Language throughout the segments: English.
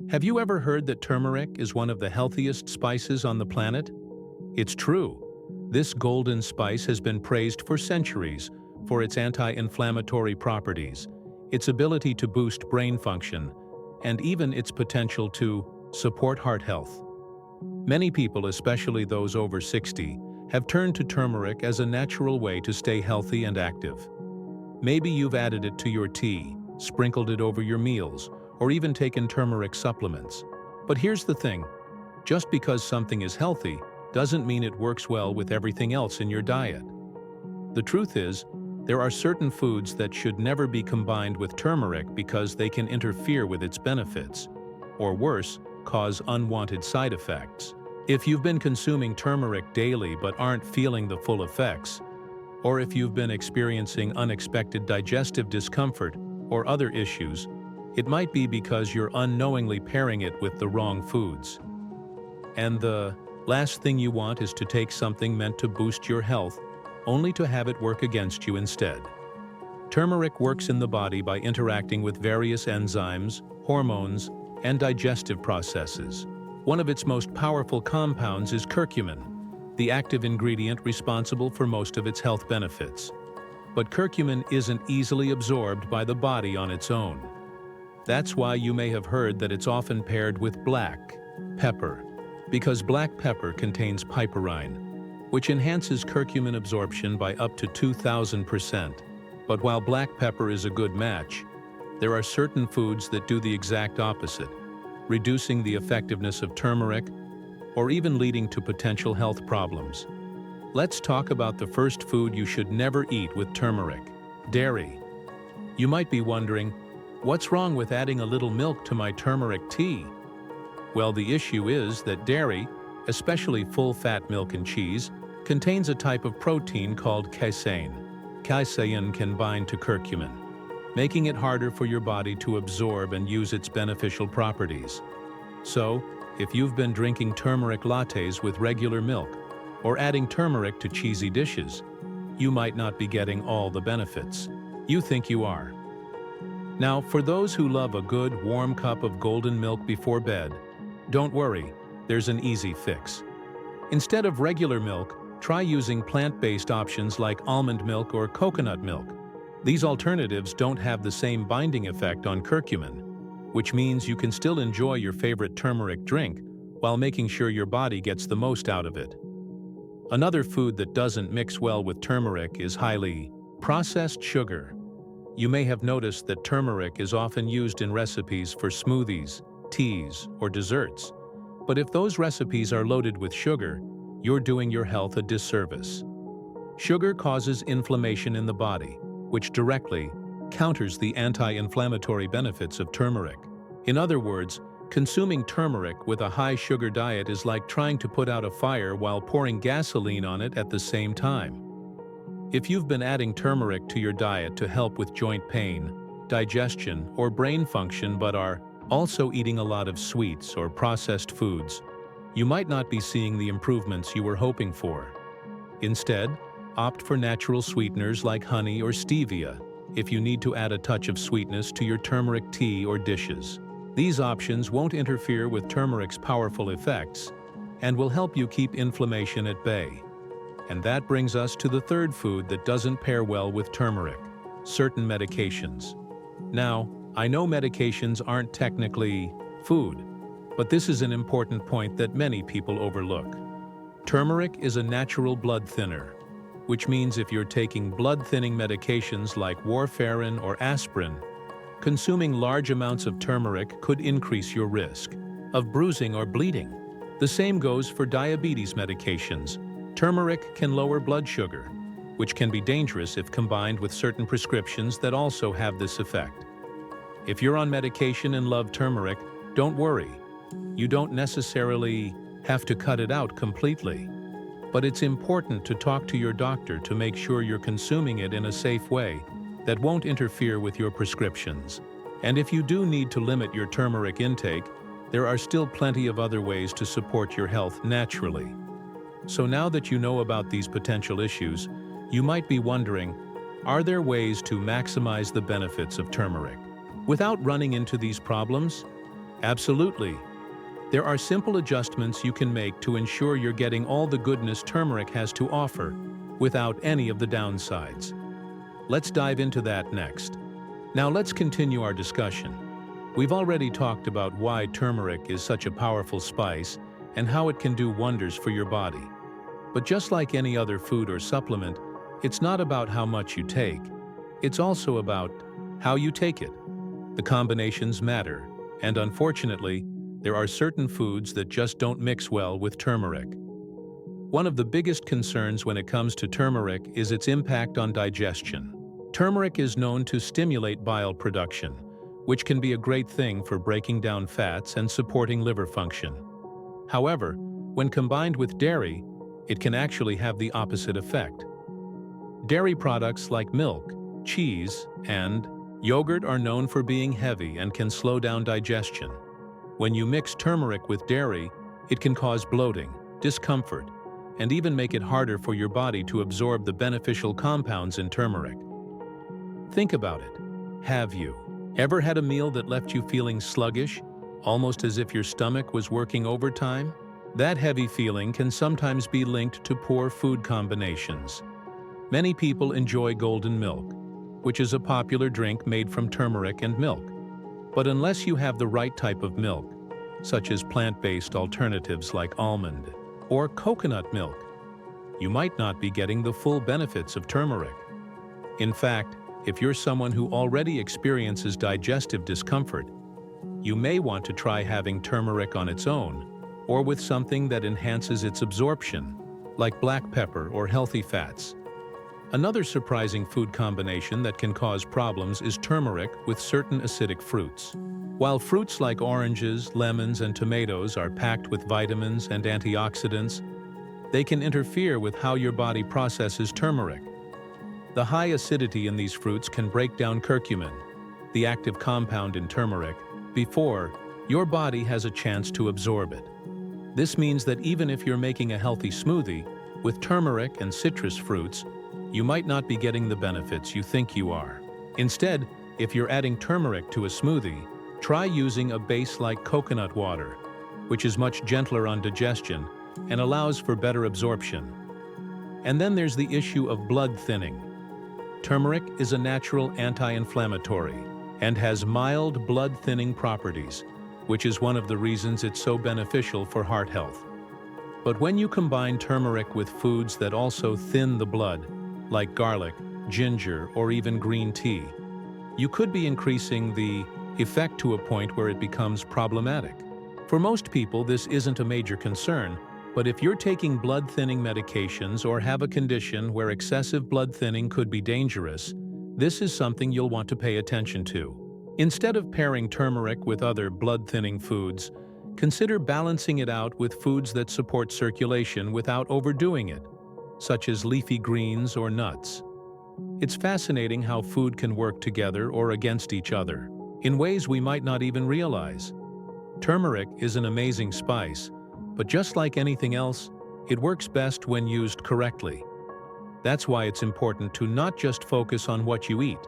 Have you ever heard that turmeric is one of the healthiest spices on the planet? It's true. This golden spice has been praised for centuries for its anti-inflammatory properties, its ability to boost brain function, and even its potential to support heart health. Many people, especially those over 60, have turned to turmeric as a natural way to stay healthy and active. Maybe you've added it to your tea, sprinkled it over your meals, or even taken turmeric supplements. But here's the thing, just because something is healthy doesn't mean it works well with everything else in your diet. The truth is, there are certain foods that should never be combined with turmeric because they can interfere with its benefits, or worse, cause unwanted side effects. If you've been consuming turmeric daily but aren't feeling the full effects, or if you've been experiencing unexpected digestive discomfort or other issues, it might be because you're unknowingly pairing it with the wrong foods. And the last thing you want is to take something meant to boost your health, only to have it work against you instead. Turmeric works in the body by interacting with various enzymes, hormones, and digestive processes. One of its most powerful compounds is curcumin, the active ingredient responsible for most of its health benefits. But curcumin isn't easily absorbed by the body on its own. That's why you may have heard that it's often paired with black pepper, because black pepper contains piperine, which enhances curcumin absorption by up to 2,000%. But while black pepper is a good match, there are certain foods that do the exact opposite, reducing the effectiveness of turmeric or even leading to potential health problems. Let's talk about the first food you should never eat with turmeric: dairy. You might be wondering, what's wrong with adding a little milk to my turmeric tea? Well, the issue is that dairy, especially full-fat milk and cheese, contains a type of protein called casein. Casein can bind to curcumin, making it harder for your body to absorb and use its beneficial properties. So, if you've been drinking turmeric lattes with regular milk, or adding turmeric to cheesy dishes, you might not be getting all the benefits you think you are. Now, for those who love a good, warm cup of golden milk before bed, don't worry, there's an easy fix. Instead of regular milk, try using plant-based options like almond milk or coconut milk. These alternatives don't have the same binding effect on curcumin, which means you can still enjoy your favorite turmeric drink while making sure your body gets the most out of it. Another food that doesn't mix well with turmeric is highly processed sugar. You may have noticed that turmeric is often used in recipes for smoothies, teas, or desserts. But if those recipes are loaded with sugar, you're doing your health a disservice. Sugar causes inflammation in the body, which directly counters the anti-inflammatory benefits of turmeric. In other words, consuming turmeric with a high-sugar diet is like trying to put out a fire while pouring gasoline on it at the same time. If you've been adding turmeric to your diet to help with joint pain, digestion, or brain function but are also eating a lot of sweets or processed foods, you might not be seeing the improvements you were hoping for. Instead, opt for natural sweeteners like honey or stevia if you need to add a touch of sweetness to your turmeric tea or dishes. These options won't interfere with turmeric's powerful effects and will help you keep inflammation at bay. And that brings us to the third food that doesn't pair well with turmeric: certain medications. Now, I know medications aren't technically food, but this is an important point that many people overlook. Turmeric is a natural blood thinner, which means if you're taking blood-thinning medications like warfarin or aspirin, consuming large amounts of turmeric could increase your risk of bruising or bleeding. The same goes for diabetes medications. Turmeric can lower blood sugar, which can be dangerous if combined with certain prescriptions that also have this effect. If you're on medication and love turmeric, don't worry. You don't necessarily have to cut it out completely. But it's important to talk to your doctor to make sure you're consuming it in a safe way that won't interfere with your prescriptions. And if you do need to limit your turmeric intake, there are still plenty of other ways to support your health naturally. So now that you know about these potential issues, you might be wondering, are there ways to maximize the benefits of turmeric without running into these problems? Absolutely. There are simple adjustments you can make to ensure you're getting all the goodness turmeric has to offer, without any of the downsides. Let's dive into that next. Now let's continue our discussion. We've already talked about why turmeric is such a powerful spice and how it can do wonders for your body. But just like any other food or supplement, it's not about how much you take. It's also about how you take it. The combinations matter, and unfortunately, there are certain foods that just don't mix well with turmeric. One of the biggest concerns when it comes to turmeric is its impact on digestion. Turmeric is known to stimulate bile production, which can be a great thing for breaking down fats and supporting liver function. However, when combined with dairy, it can actually have the opposite effect. Dairy products like milk, cheese, and yogurt are known for being heavy and can slow down digestion. When you mix turmeric with dairy, it can cause bloating, discomfort, and even make it harder for your body to absorb the beneficial compounds in turmeric. Think about it. Have you ever had a meal that left you feeling sluggish, almost as if your stomach was working overtime? That heavy feeling can sometimes be linked to poor food combinations. Many people enjoy golden milk, which is a popular drink made from turmeric and milk. But unless you have the right type of milk, such as plant-based alternatives like almond or coconut milk, you might not be getting the full benefits of turmeric. In fact, if you're someone who already experiences digestive discomfort, you may want to try having turmeric on its own or with something that enhances its absorption, like black pepper or healthy fats. Another surprising food combination that can cause problems is turmeric with certain acidic fruits. While fruits like oranges, lemons, and tomatoes are packed with vitamins and antioxidants, they can interfere with how your body processes turmeric. The high acidity in these fruits can break down curcumin, the active compound in turmeric, before your body has a chance to absorb it. This means that even if you're making a healthy smoothie with turmeric and citrus fruits, you might not be getting the benefits you think you are. Instead, if you're adding turmeric to a smoothie, try using a base like coconut water, which is much gentler on digestion and allows for better absorption. And then there's the issue of blood thinning. Turmeric is a natural anti-inflammatory and has mild blood-thinning properties, which is one of the reasons it's so beneficial for heart health. But when you combine turmeric with foods that also thin the blood, like garlic, ginger, or even green tea, you could be increasing the effect to a point where it becomes problematic. For most people, this isn't a major concern, but if you're taking blood-thinning medications or have a condition where excessive blood thinning could be dangerous, this is something you'll want to pay attention to. Instead of pairing turmeric with other blood-thinning foods, consider balancing it out with foods that support circulation without overdoing it, such as leafy greens or nuts. It's fascinating how food can work together or against each other, in ways we might not even realize. Turmeric is an amazing spice, but just like anything else, it works best when used correctly. That's why it's important to not just focus on what you eat,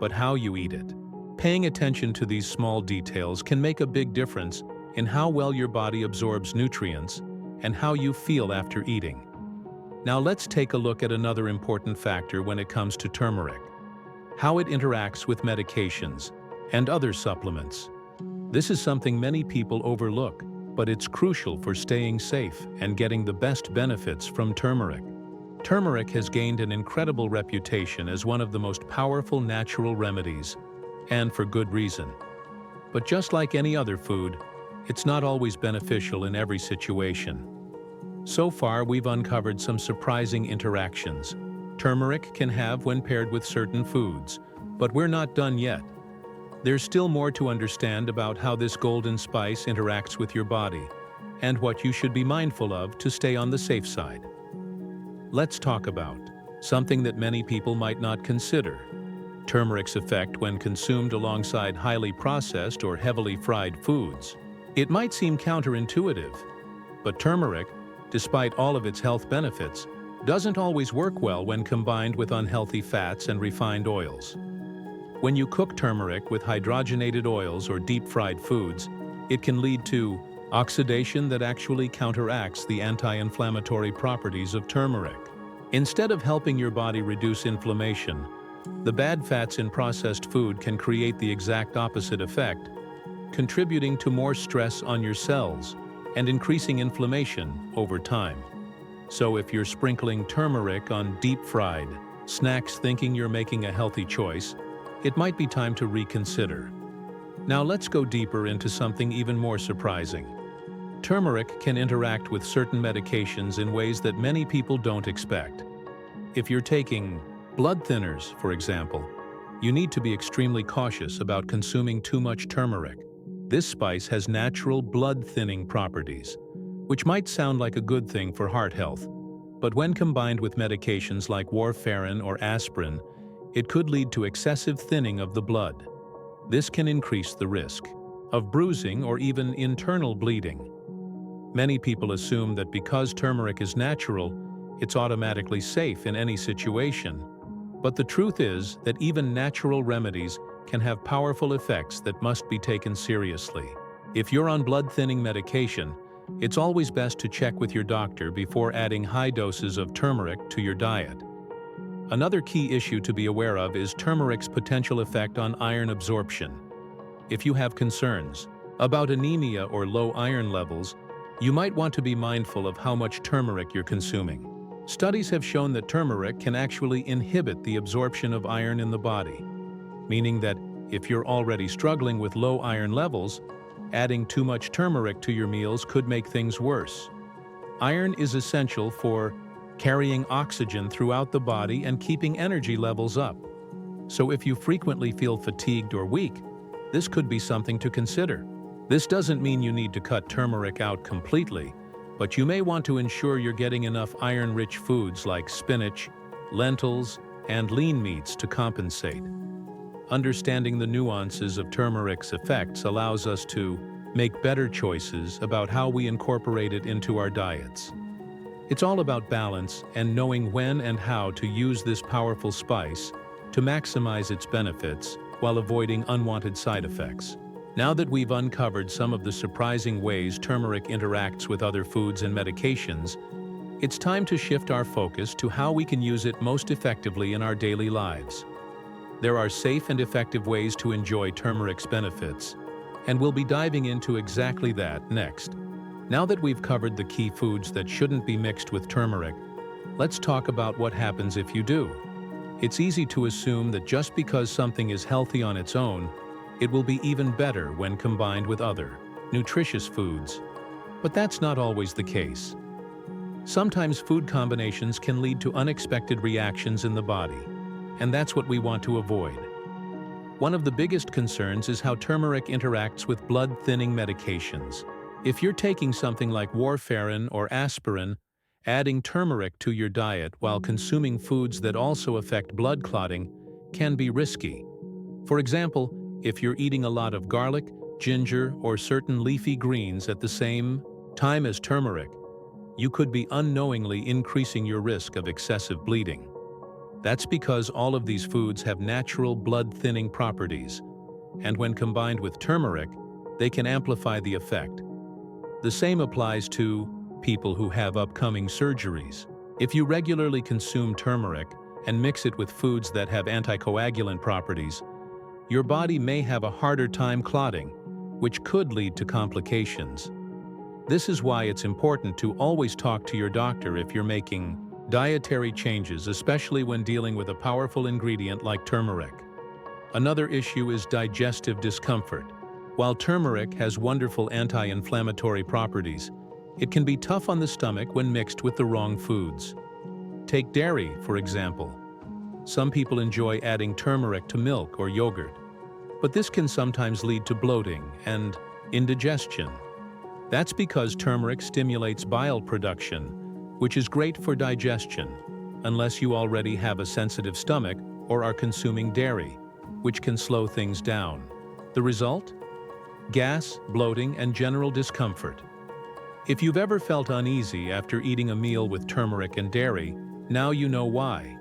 but how you eat it. Paying attention to these small details can make a big difference in how well your body absorbs nutrients and how you feel after eating. Now let's take a look at another important factor when it comes to turmeric: how it interacts with medications and other supplements. This is something many people overlook, but it's crucial for staying safe and getting the best benefits from turmeric. Turmeric has gained an incredible reputation as one of the most powerful natural remedies, and for good reason. But just like any other food, it's not always beneficial in every situation. So far, we've uncovered some surprising interactions turmeric can have when paired with certain foods, but we're not done yet. There's still more to understand about how this golden spice interacts with your body and what you should be mindful of to stay on the safe side. Let's talk about something that many people might not consider: turmeric's effect when consumed alongside highly processed or heavily fried foods. It might seem counterintuitive, but turmeric, despite all of its health benefits, doesn't always work well when combined with unhealthy fats and refined oils. When you cook turmeric with hydrogenated oils or deep-fried foods, It can lead to oxidation that actually counteracts the anti-inflammatory properties of turmeric. Instead of helping your body reduce inflammation, the bad fats in processed food can create the exact opposite effect, contributing to more stress on your cells and increasing inflammation over time. So if you're sprinkling turmeric on deep-fried snacks thinking you're making a healthy choice, it might be time to reconsider. Now let's go deeper into something even more surprising. Turmeric can interact with certain medications in ways that many people don't expect. If you're taking blood thinners, for example, you need to be extremely cautious about consuming too much turmeric. This spice has natural blood-thinning properties, which might sound like a good thing for heart health, but when combined with medications like warfarin or aspirin, it could lead to excessive thinning of the blood. This can increase the risk of bruising or even internal bleeding. Many people assume that because turmeric is natural, it's automatically safe in any situation. But the truth is that even natural remedies can have powerful effects that must be taken seriously. If you're on blood-thinning medication, it's always best to check with your doctor before adding high doses of turmeric to your diet. Another key issue to be aware of is turmeric's potential effect on iron absorption. If you have concerns about anemia or low iron levels, you might want to be mindful of how much turmeric you're consuming. Studies have shown that turmeric can actually inhibit the absorption of iron in the body, meaning that if you're already struggling with low iron levels, adding too much turmeric to your meals could make things worse. Iron is essential for carrying oxygen throughout the body and keeping energy levels up. So if you frequently feel fatigued or weak, this could be something to consider. This doesn't mean you need to cut turmeric out completely, but you may want to ensure you're getting enough iron-rich foods like spinach, lentils, and lean meats to compensate. Understanding the nuances of turmeric's effects allows us to make better choices about how we incorporate it into our diets. It's all about balance and knowing when and how to use this powerful spice to maximize its benefits while avoiding unwanted side effects. Now that we've uncovered some of the surprising ways turmeric interacts with other foods and medications, it's time to shift our focus to how we can use it most effectively in our daily lives. There are safe and effective ways to enjoy turmeric's benefits, and we'll be diving into exactly that next. Now that we've covered the key foods that shouldn't be mixed with turmeric, let's talk about what happens if you do. It's easy to assume that just because something is healthy on its own, it will be even better when combined with other, nutritious foods. But that's not always the case. Sometimes food combinations can lead to unexpected reactions in the body, and that's what we want to avoid. One of the biggest concerns is how turmeric interacts with blood-thinning medications. If you're taking something like warfarin or aspirin, adding turmeric to your diet while consuming foods that also affect blood clotting can be risky. For example, if you're eating a lot of garlic, ginger, or certain leafy greens at the same time as turmeric, you could be unknowingly increasing your risk of excessive bleeding. That's because all of these foods have natural blood-thinning properties, and when combined with turmeric, they can amplify the effect. The same applies to people who have upcoming surgeries. If you regularly consume turmeric and mix it with foods that have anticoagulant properties, your body may have a harder time clotting, which could lead to complications. This is why it's important to always talk to your doctor if you're making dietary changes, especially when dealing with a powerful ingredient like turmeric. Another issue is digestive discomfort. While turmeric has wonderful anti-inflammatory properties, it can be tough on the stomach when mixed with the wrong foods. Take dairy, for example. Some people enjoy adding turmeric to milk or yogurt, but this can sometimes lead to bloating and indigestion. That's because turmeric stimulates bile production, which is great for digestion, unless you already have a sensitive stomach or are consuming dairy, which can slow things down. The result? Gas, bloating, and general discomfort. If you've ever felt uneasy after eating a meal with turmeric and dairy, now you know why.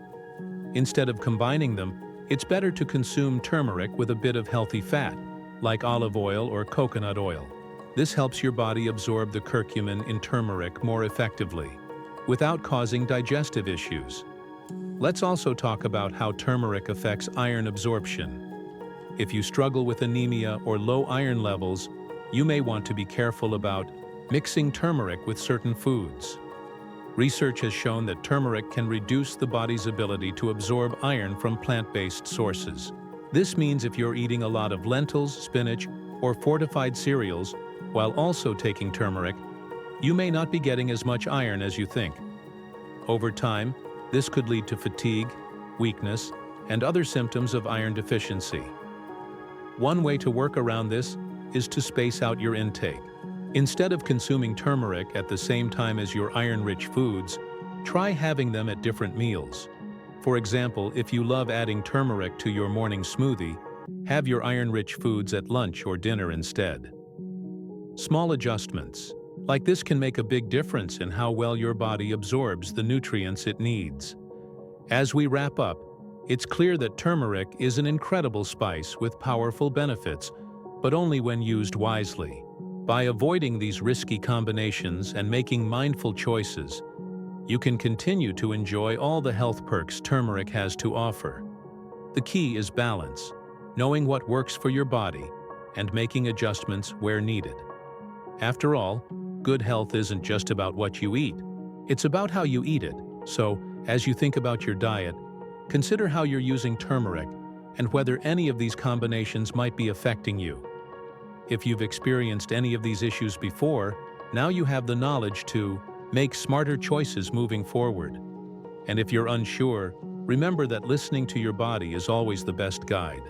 Instead of combining them, it's better to consume turmeric with a bit of healthy fat, like olive oil or coconut oil. This helps your body absorb the curcumin in turmeric more effectively, without causing digestive issues. Let's also talk about how turmeric affects iron absorption. If you struggle with anemia or low iron levels, you may want to be careful about mixing turmeric with certain foods. Research has shown that turmeric can reduce the body's ability to absorb iron from plant-based sources. This means if you're eating a lot of lentils, spinach, or fortified cereals while also taking turmeric, you may not be getting as much iron as you think. Over time, this could lead to fatigue, weakness, and other symptoms of iron deficiency. One way to work around this is to space out your intake. Instead of consuming turmeric at the same time as your iron-rich foods, try having them at different meals. For example, if you love adding turmeric to your morning smoothie, have your iron-rich foods at lunch or dinner instead. Small adjustments like this can make a big difference in how well your body absorbs the nutrients it needs. As we wrap up, it's clear that turmeric is an incredible spice with powerful benefits, but only when used wisely. By avoiding these risky combinations and making mindful choices, you can continue to enjoy all the health perks turmeric has to offer. The key is balance, knowing what works for your body, and making adjustments where needed. After all, good health isn't just about what you eat, it's about how you eat it. So, as you think about your diet, consider how you're using turmeric and whether any of these combinations might be affecting you. If you've experienced any of these issues before, now you have the knowledge to make smarter choices moving forward. And if you're unsure, remember that listening to your body is always the best guide.